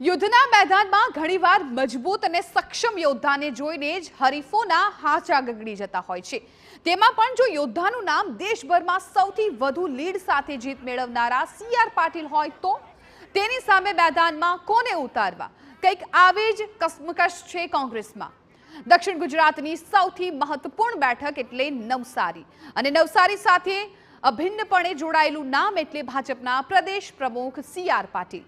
યુદ્ધના મેદાનમાં ઘણીવાર મજબૂત અને સક્ષમ યોદ્ધાને જોઈને જ હરીફોના હાચા ગગડી જતા હોય છે। તેમાં પણ જો યોદ્ધાનું નામ દેશભરમાં સૌથી વધુ લીડ સાથે જીત મેળવનારા સી.આર. પાટીલ હોય તો તેની સામે મેદાનમાં કોને ઉતારવા? કંઈક આવી જ કસમકશ છે કોંગ્રેસમાં। દક્ષિણ ગુજરાતની સૌથી મહત્વપૂર્ણ બેઠક એટલે નવસારી, અને નવસારી સાથે અભિન્નપણે જોડાયેલું નામ એટલે ભાજપના પ્રદેશ પ્રમુખ સી.આર. પાટીલ।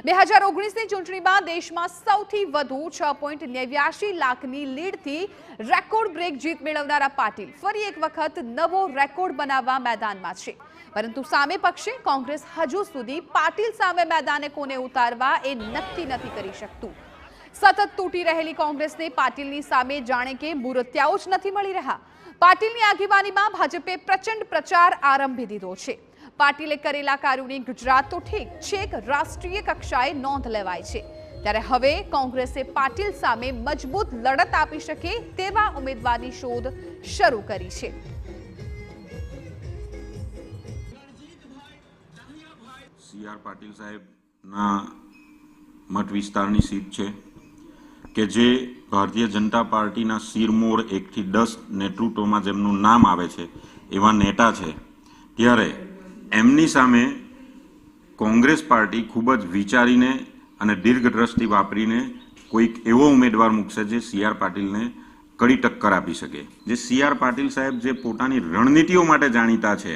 2019ની ચૂંટણીમાં દેશમાં સૌથી વધુ 6.89 લાખની લીડથી રેકોર્ડ બ્રેક જીત મેળવનારા પાટીલ ફરી એક વખત નવો રેકોર્ડ બનાવવા મેદાનમાં છે। પરંતુ સામે પક્ષે કોંગ્રેસ હજુ સુધી પાટીલ સામે મેદાને કોને ઉતારવા એ નક્કી નથી કરી શકતું। સતત તૂટી રહેલી કોંગ્રેસને પાટીલની સામે જાણે કે મૂર્ત્યાઓ જ નથી મળી રહ્યા। પાટીલની આગેવાનીમાં ભાજપે પ્રચંડ પ્રચાર આરંભી દીધો છે। પાટીલે કરેલા કાર્યોની ગુજરાત તો ઠીક છેક રાષ્ટ્રીય કક્ષાએ નોંધ લેવાય છે, ત્યારે હવે કોંગ્રેસે પાટીલ સામે મજબૂત લડત આપી શકે તેવા ઉમેદવારની શોધ શરૂ કરી છે। સી.આર. પાટીલ સાહેબના મત વિસ્તારની સીટ છે કે જે ભારતીય જનતા પાર્ટીના શિરમોર 1 થી 10 નેતૃત્વમાં જેમનું નામ આવે છે એવા નેતા છે, ત્યારે એમની સામે કોંગ્રેસ પાર્ટી ખૂબ જ વિચારીને અને દીર્ઘદ્રષ્ટિ વાપરીને કોઈક એવો ઉમેદવાર મૂકશે જે સી.આર. પાટીલને કડી ટક્કર આપી શકે। જે સી.આર. પાટીલ સાહેબ જે પોતાની રણનીતિઓ માટે જાણીતા છે,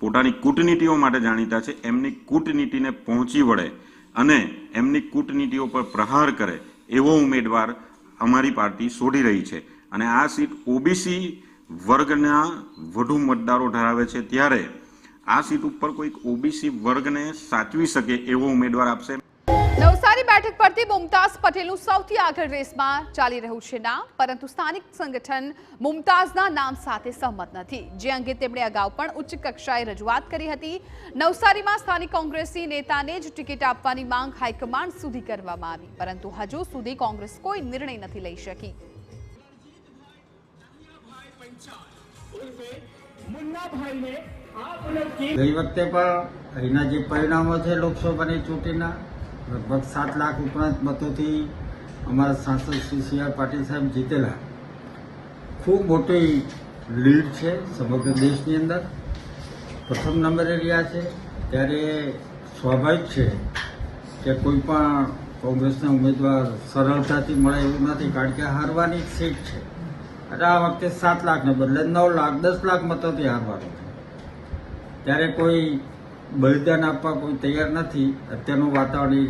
પોતાની કૂટનીતિઓ માટે જાણીતા છે, એમની કૂટનીતિને પહોંચી વળે અને એમની કૂટનીતિઓ પર પ્રહાર કરે એવો ઉમેદવાર અમારી પાર્ટી શોધી રહી છે। અને આ સીટ ઓબીસી વર્ગના વધુ મતદારો ધરાવે છે, ત્યારે આ સીટ ઉપર કોઈક ઓબીસી વર્ગને સાચવી શકે એવો ઉમેદવાર આપશે। નવસારી બેઠક પરથી મુમતાઝ પટેલનું સૌથી આગળ રેસમાં ચાલી રહ્યું છે નામ, પરંતુ સ્થાનિક સંગઠન મુમતાઝના નામ સાથે સહમત નથી, જે અંગે તેમણે અગાઉ પણ ઉચ્ચ કક્ષાએ રજૂઆત કરી હતી। નવસારીમાં સ્થાનિક કોંગ્રેસી નેતાને જ ટિકિટ આપવાની માંગ હાઈકમાન્ડ સુધી કરવામાં આવી, પરંતુ હજુ સુધી કોંગ્રેસ કોઈ નિર્ણય નથી લઈ શકી। ગઈ વખતે પણ એના જે પરિણામો છે લોકસભાની ચૂંટણીના લગભગ 7 લાખ ઉપરાંત મતોથી અમારા સાંસદ શ્રી સી.આર. પાટીલ સાહેબ જીતેલા। ખૂબ મોટી લીડ છે સમગ્ર દેશની અંદર, પ્રથમ નંબરે રહ્યા છે। ત્યારે સ્વાભાવિક છે કે કોઈ પણ કોંગ્રેસના ઉમેદવાર સરળતાથી મળે એવું નથી, કારણ કે હારવાની સીટ છે। અને આ વખતે 7 લાખને બદલે 9 લાખ 10 લાખ મતોથી હારવાનું છે, ત્યારે કોઈ બલિદાન આપવા કોઈ તૈયાર નથી। અત્યારનું વાતાવરણ